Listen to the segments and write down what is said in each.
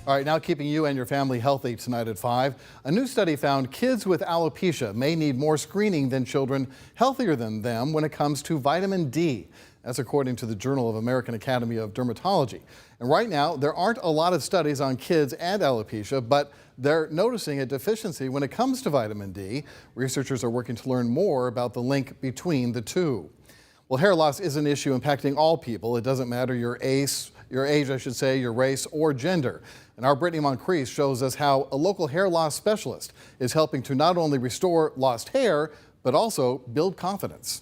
All right, now keeping you and your family healthy tonight at 5. A new study found kids with alopecia may need more screening than children healthier than them when it comes to vitamin D. That's according to the Journal of American Academy of Dermatology. And right now, there aren't a lot of studies on kids and alopecia, but they're noticing a deficiency when it comes to vitamin D. Researchers are working to learn more about the link between the two. Well, hair loss is an issue impacting all people. It doesn't matter your age, your race, or gender. And our Brittany Moncrief shows us how a local hair loss specialist is helping to not only restore lost hair, but also build confidence.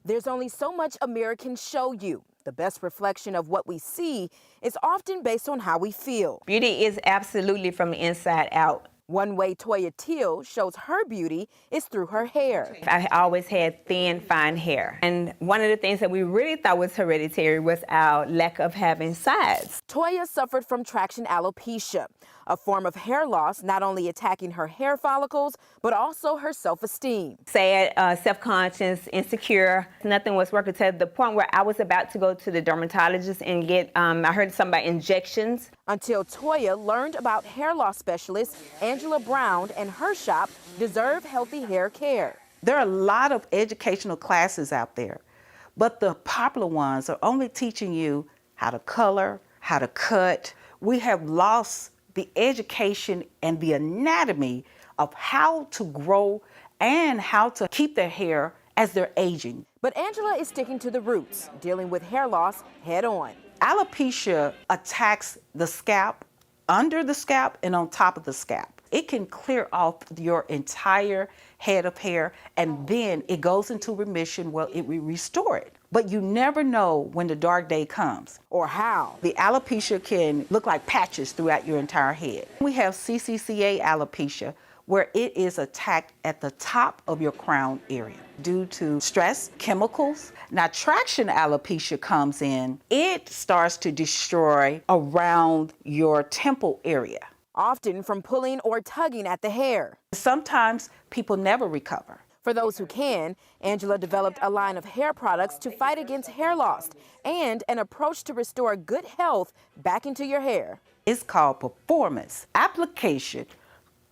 There's only so much Americans show you. The best reflection of what we see is often based on how we feel. Beauty is absolutely from the inside out. One way Toya Teal shows her beauty is through her hair. I always had thin, fine hair. And one of the things that we really thought was hereditary was our lack of having sides. Toya suffered from traction alopecia, a form of hair loss not only attacking her hair follicles, but also her self-esteem. Sad, self-conscious, insecure. Nothing was working to the point where I was about to go to the dermatologist and get, I heard something about injections. Until Toya learned about hair loss specialist Angela Brown and her shop, Deserve Healthy Hair Care. There are a lot of educational classes out there, but the popular ones are only teaching you how to color, how to cut. We have lost the education and the anatomy of how to grow and how to keep their hair as they're aging. But Angela is sticking to the roots, dealing with hair loss head on. Alopecia attacks the scalp, under the scalp, and on top of the scalp. It can clear off your entire head of hair, and then it goes into remission. Well, it will restore it. But you never know when the dark day comes. Or how. The alopecia can look like patches throughout your entire head. We have CCCA alopecia, where it is attacked at the top of your crown area due to stress, chemicals. Now, traction alopecia comes in. It starts to destroy around your temple area. Often from pulling or tugging at the hair. Sometimes people never recover. For those who can, Angela developed a line of hair products to fight against hair loss and an approach to restore good health back into your hair. It's called performance application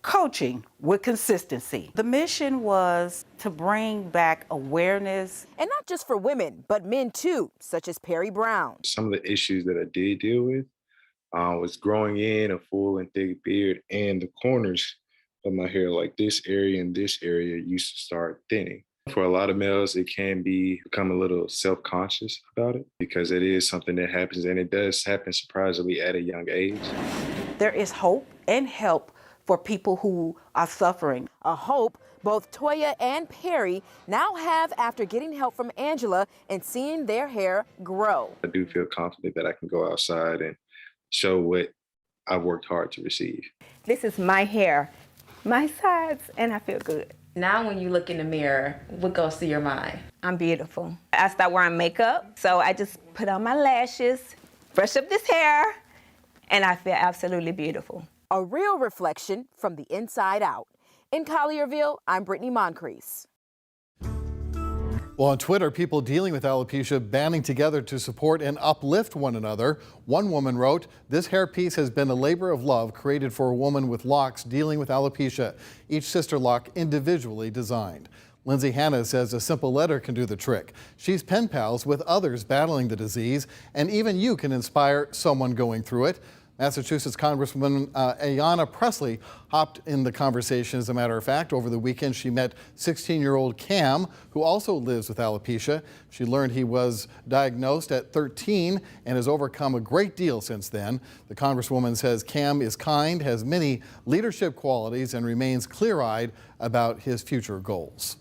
coaching with consistency. The mission was to bring back awareness. And not just for women, but men too, such as Perry Brown. Some of the issues that I did deal with was growing in a full and thick beard, and the corners of my hair, like this area and this area, used to start thinning. For a lot of males, it can become a little self-conscious about it because it is something that happens, and it does happen surprisingly at a young age. There is hope and help for people who are suffering. A hope both Toya and Perry now have after getting help from Angela and seeing their hair grow. I do feel confident that I can go outside and show what I've worked hard to receive. This is my hair, my sides, and I feel good. Now when you look in the mirror, what goes through your mind? I'm beautiful. I start wearing makeup, so I just put on my lashes, brush up this hair, and I feel absolutely beautiful. A real reflection from the inside out. In Collierville, I'm Brittany Moncrief. Well, on Twitter, people dealing with alopecia banding together to support and uplift one another. One woman wrote, "This hairpiece has been a labor of love created for a woman with locks dealing with alopecia, each sister lock individually designed." Lindsay Hanna says a simple letter can do the trick. She's pen pals with others battling the disease, and even you can inspire someone going through it. Massachusetts Congresswoman Ayanna Pressley hopped in the conversation. As a matter of fact, over the weekend she met 16-year-old Cam, who also lives with alopecia. She learned he was diagnosed at 13 and has overcome a great deal since then. The Congresswoman says Cam is kind, has many leadership qualities, and remains clear-eyed about his future goals.